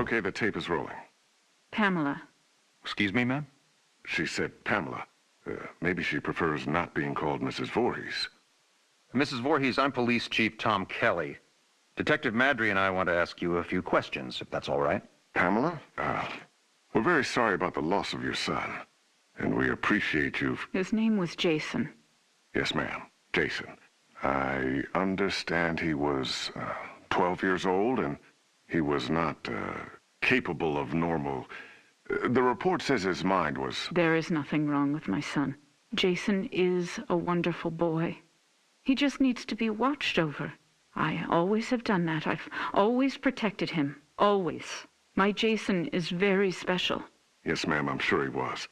Okay, the tape is rolling. Pamela. Excuse me, ma'am? She said Pamela. Maybe she prefers not being called Mrs. Voorhees. Mrs. Voorhees, I'm Police Chief Tom Kelly. Detective Madry and I want to ask you a few questions, if that's all right. Pamela? We're very sorry about the loss of your son. And we appreciate you. His name was Jason. Yes, ma'am. Jason. I understand he was 12 years old and he was not capable of normal. The report says his mind was... There is nothing wrong with my son. Jason is a wonderful boy. He just needs to be watched over. I always have done that. I've always protected him. Always. My Jason is very special. Yes, ma'am, I'm sure he was.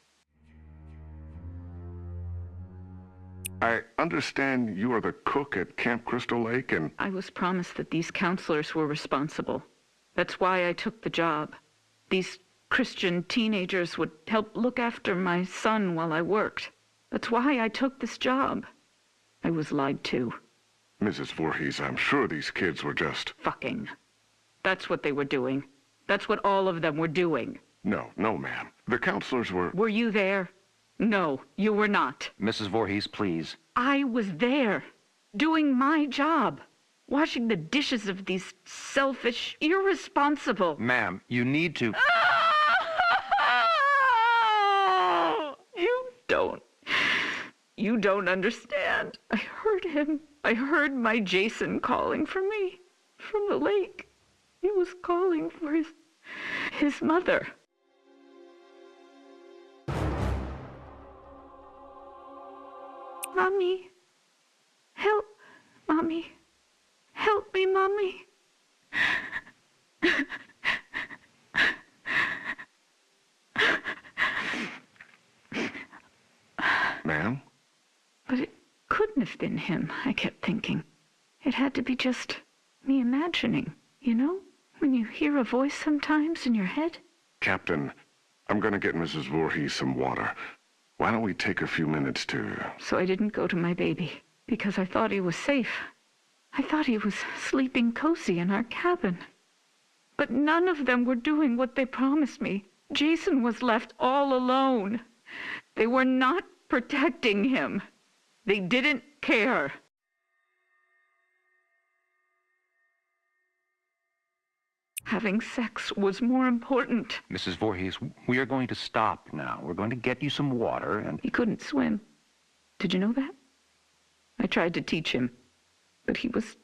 I understand you are the cook at Camp Crystal Lake and... I was promised that these counselors were responsible. That's why I took the job. These Christian teenagers would help look after my son while I worked. That's why I took this job. I was lied to. Mrs. Voorhees, I'm sure these kids were just... Fucking. That's what they were doing. That's what all of them were doing. No, ma'am. The counselors were... Were you there? No, you were not. Mrs. Voorhees, please. I was there, doing my job, washing the dishes of these selfish, irresponsible... Ma'am, you need to... You don't understand. I heard him. I heard my Jason calling for me from the lake. He was calling for his mother. Mommy, help, Mommy. Help me, Mommy. Ma'am? But it couldn't have been him, I kept thinking. It had to be just me imagining, you know? When you hear a voice sometimes in your head. Captain, I'm going to get Mrs. Voorhees some water. Why don't we take a few minutes to... So I didn't go to my baby, because I thought he was safe. I thought he was sleeping cozy in our cabin. But none of them were doing what they promised me. Jason was left all alone. They were not protecting him. They didn't care. Having sex was more important. Mrs. Voorhees, we are going to stop now. We're going to get you some water and... He couldn't swim. Did you know that? I tried to teach him, but he was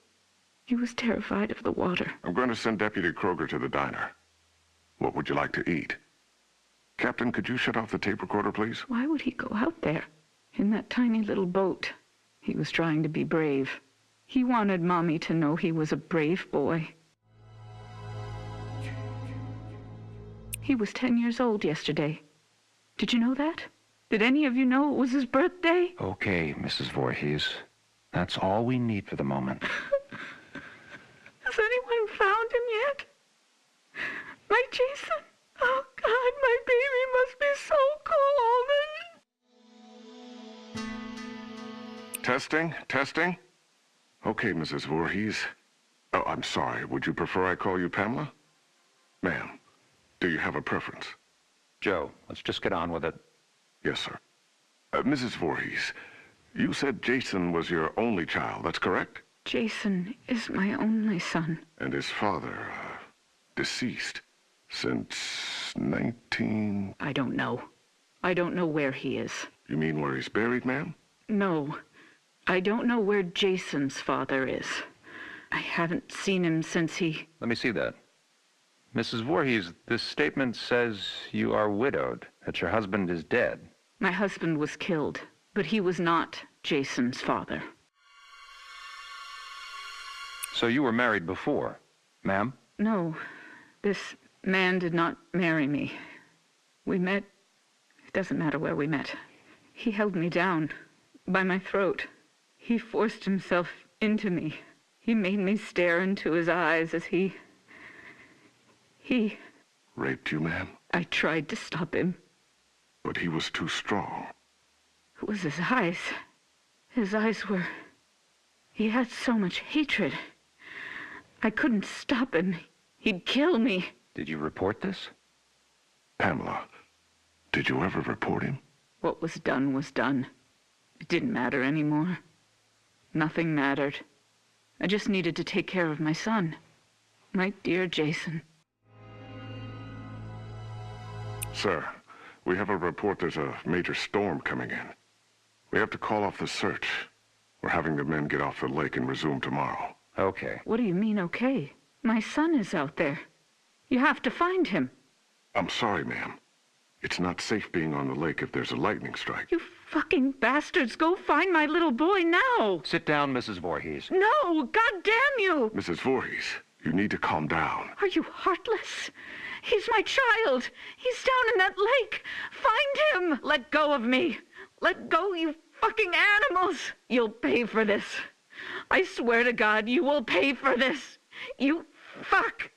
terrified of the water. I'm going to send Deputy Kroger to the diner. What would you like to eat? Captain, could you shut off the tape recorder, please? Why would he go out there in that tiny little boat? He was trying to be brave. He wanted Mommy to know he was a brave boy. He was 10 years old yesterday. Did you know that? Did any of you know it was his birthday? Okay, Mrs. Voorhees. That's all we need for the moment. Has anyone found him yet? My Jason? Oh, God, my baby must be so cold. Testing? Okay, Mrs. Voorhees. Oh, I'm sorry. Would you prefer I call you Pamela? Ma'am, do you have a preference? Joe, let's just get on with it. Yes, sir. Mrs. Voorhees, you said Jason was your only child, that's correct? Jason is my only son. And his father, deceased since 19... I don't know. I don't know where he is. You mean where he's buried, ma'am? No. I don't know where Jason's father is. I haven't seen him since he... Let me see that. Mrs. Voorhees, this statement says you are widowed, that your husband is dead. My husband was killed, but he was not Jason's father. So you were married before, ma'am? No. This man did not marry me. We met... It doesn't matter where we met. He held me down by my throat. He forced himself into me. He made me stare into his eyes as he... Raped you, ma'am? I tried to stop him. But he was too strong. It was his eyes. His eyes were... He had so much hatred. I couldn't stop him. He'd kill me. Did you report this? Pamela, did you ever report him? What was done was done. It didn't matter anymore. Nothing mattered. I just needed to take care of my son. My dear Jason. Sir, we have a report there's a major storm coming in. We have to call off the search. We're having the men get off the lake and resume tomorrow. Okay. What do you mean, okay? My son is out there. You have to find him. I'm sorry, ma'am. It's not safe being on the lake if there's a lightning strike. You fucking bastards, go find my little boy now! Sit down, Mrs. Voorhees. No! God damn you! Mrs. Voorhees, you need to calm down. Are you heartless? He's my child! He's down in that lake! Find him! Let go of me! Let go, you fucking animals! You'll pay for this. I swear to God, you will pay for this. You fuck!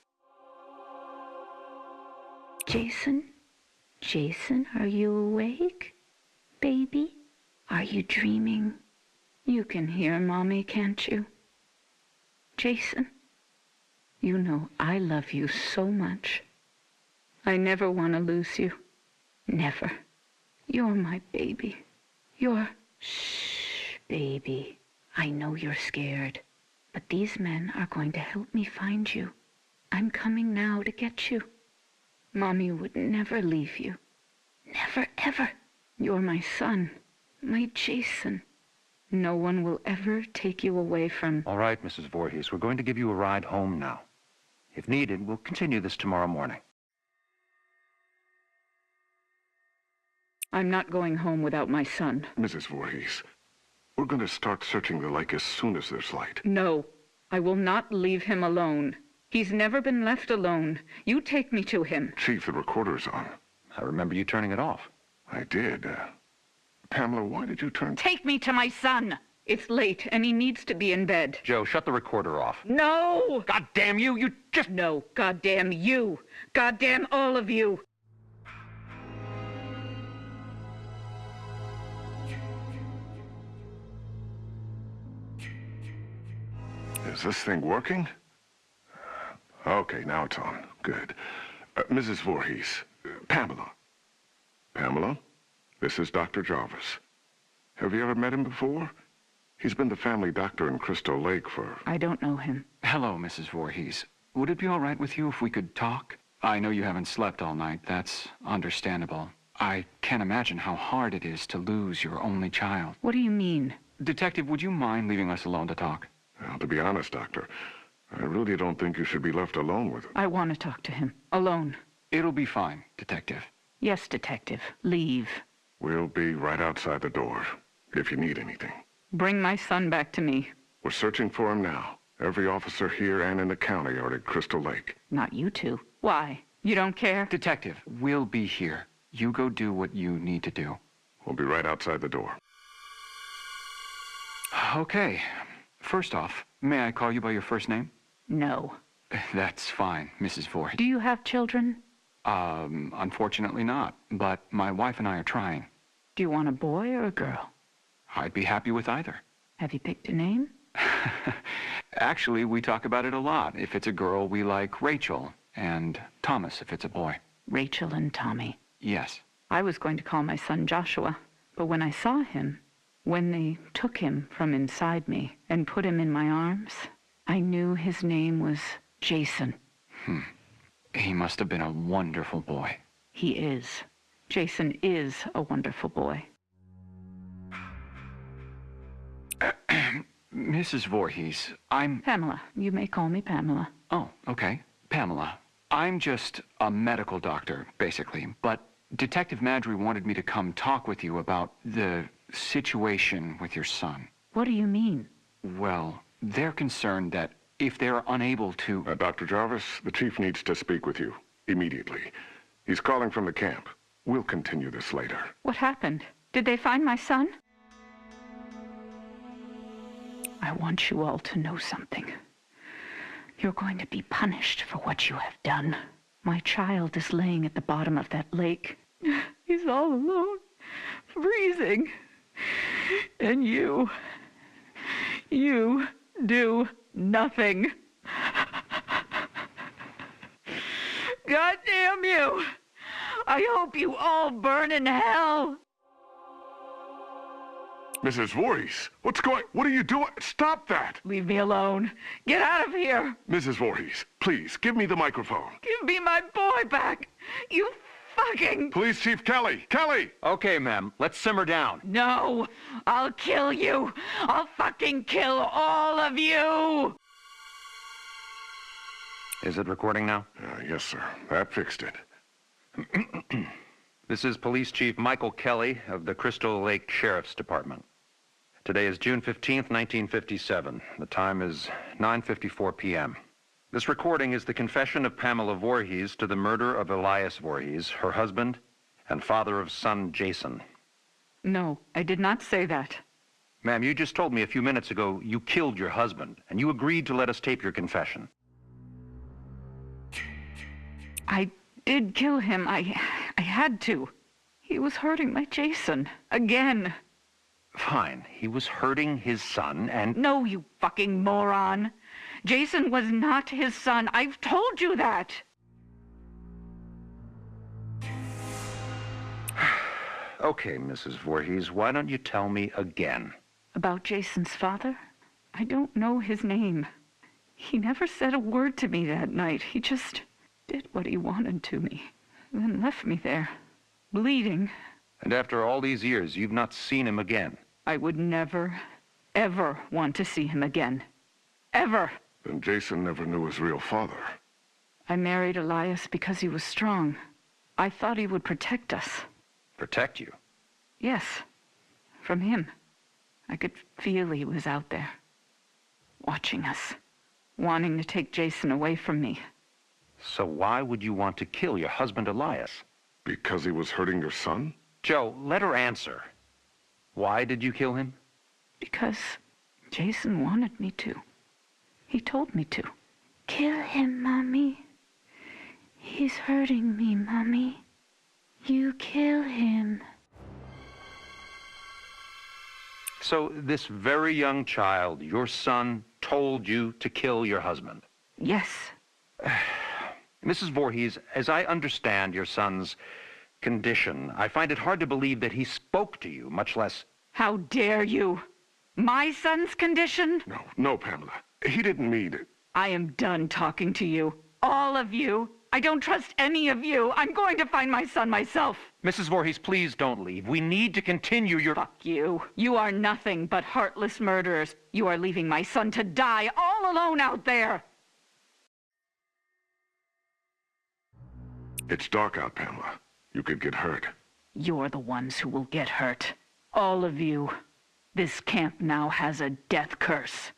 Jason? Jason, are you awake? Baby? Are you dreaming? You can hear Mommy, can't you? Jason? You know I love you so much. I never want to lose you. Never. You're my baby. Shh, baby. I know you're scared, but these men are going to help me find you. I'm coming now to get you. Mommy would never leave you. Never, ever. You're my son, my Jason. No one will ever take you away from... All right, Mrs. Voorhees, we're going to give you a ride home now. If needed, we'll continue this tomorrow morning. I'm not going home without my son. Mrs. Voorhees, we're going to start searching the lake as soon as there's light. No, I will not leave him alone. He's never been left alone. You take me to him. Chief, the recorder's on. I remember you turning it off. I did. Pamela, why did you turn... Take me to my son! It's late, and he needs to be in bed. Joe, shut the recorder off. No! God damn you! You just... No, goddamn you! Goddamn all of you! Is this thing working? Okay, now it's on. Good. Mrs. Voorhees, Pamela. Pamela, this is Dr. Jarvis. Have you ever met him before? He's been the family doctor in Crystal Lake for... I don't know him. Hello, Mrs. Voorhees. Would it be all right with you if we could talk? I know you haven't slept all night. That's understandable. I can't imagine how hard it is to lose your only child. What do you mean? Detective, would you mind leaving us alone to talk? Well, to be honest, Doctor, I really don't think you should be left alone with him. I want to talk to him. Alone. It'll be fine, Detective. Yes, Detective. Leave. We'll be right outside the door, if you need anything. Bring my son back to me. We're searching for him now. Every officer here and in the county are at Crystal Lake. Not you two. Why? You don't care? Detective, we'll be here. You go do what you need to do. We'll be right outside the door. Okay. First off, may I call you by your first name? No. That's fine, Mrs. Voorhees. Do you have children? Unfortunately not, but my wife and I are trying. Do you want a boy or a girl? I'd be happy with either. Have you picked a name? Actually, we talk about it a lot. If it's a girl, we like Rachel, and Thomas if it's a boy. Rachel and Tommy. Yes. I was going to call my son Joshua, but when I saw him, when they took him from inside me and put him in my arms, I knew his name was Jason. He must have been a wonderful boy. He is. Jason is a wonderful boy. Mrs. Voorhees, I'm... Pamela. You may call me Pamela. Oh, okay. Pamela. I'm just a medical doctor, basically, but Detective Madry wanted me to come talk with you about the situation with your son. What do you mean? Well, they're concerned that if they're unable to... Dr. Jarvis, the chief needs to speak with you immediately. He's calling from the camp. We'll continue this later. What happened? Did they find my son? I want you all to know something. You're going to be punished for what you have done. My child is laying at the bottom of that lake. He's all alone, freezing. And you do nothing. God damn you! I hope you all burn in hell! Mrs. Voorhees, what are you doing? Stop that! Leave me alone. Get out of here! Mrs. Voorhees, please, give me the microphone. Give me my boy back! You fucking... Police Chief Kelly! Kelly! Okay, ma'am, let's simmer down. No! I'll kill you! I'll fucking kill all of you! Is it recording now? Yes, sir. That fixed it. This is Police Chief Michael Kelly of the Crystal Lake Sheriff's Department. Today is June 15th, 1957. The time is 9:54 p.m. This recording is the confession of Pamela Voorhees to the murder of Elias Voorhees, her husband, and father of son Jason. No, I did not say that. Ma'am, you just told me a few minutes ago you killed your husband, and you agreed to let us tape your confession. I did kill him. I had to. He was hurting my Jason. Again. Fine. He was hurting his son, and... No, you fucking moron. Jason was not his son. I've told you that. Okay, Mrs. Voorhees, why don't you tell me again? About Jason's father? I don't know his name. He never said a word to me that night. He just did what he wanted to me, then left me there, bleeding. And after all these years, you've not seen him again? I would never, ever want to see him again. Ever. Then Jason never knew his real father. I married Elias because he was strong. I thought he would protect us. Protect you? Yes, from him. I could feel he was out there, watching us, wanting to take Jason away from me. So why would you want to kill your husband, Elias? Because he was hurting your son? Joe, let her answer. Why did you kill him? Because Jason wanted me to. He told me to. Kill him, Mommy. He's hurting me, Mommy. You kill him. So this very young child, your son, told you to kill your husband? Yes. Mrs. Voorhees, as I understand your son's condition, I find it hard to believe that he spoke to you, much less... How dare you? My son's condition? No, Pamela. He didn't mean it. I am done talking to you. All of you. I don't trust any of you. I'm going to find my son myself. Mrs. Voorhees, please don't leave. We need to continue your... Fuck you. You are nothing but heartless murderers. You are leaving my son to die all alone out there. It's dark out, Pamela. You could get hurt. You're the ones who will get hurt. All of you. This camp now has a death curse.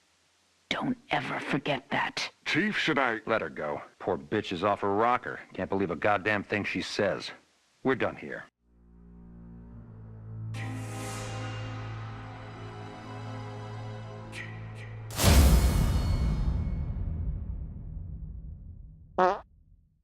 Don't ever forget that. Chief, should I... Let her go. Poor bitch is off her rocker. Can't believe a goddamn thing she says. We're done here.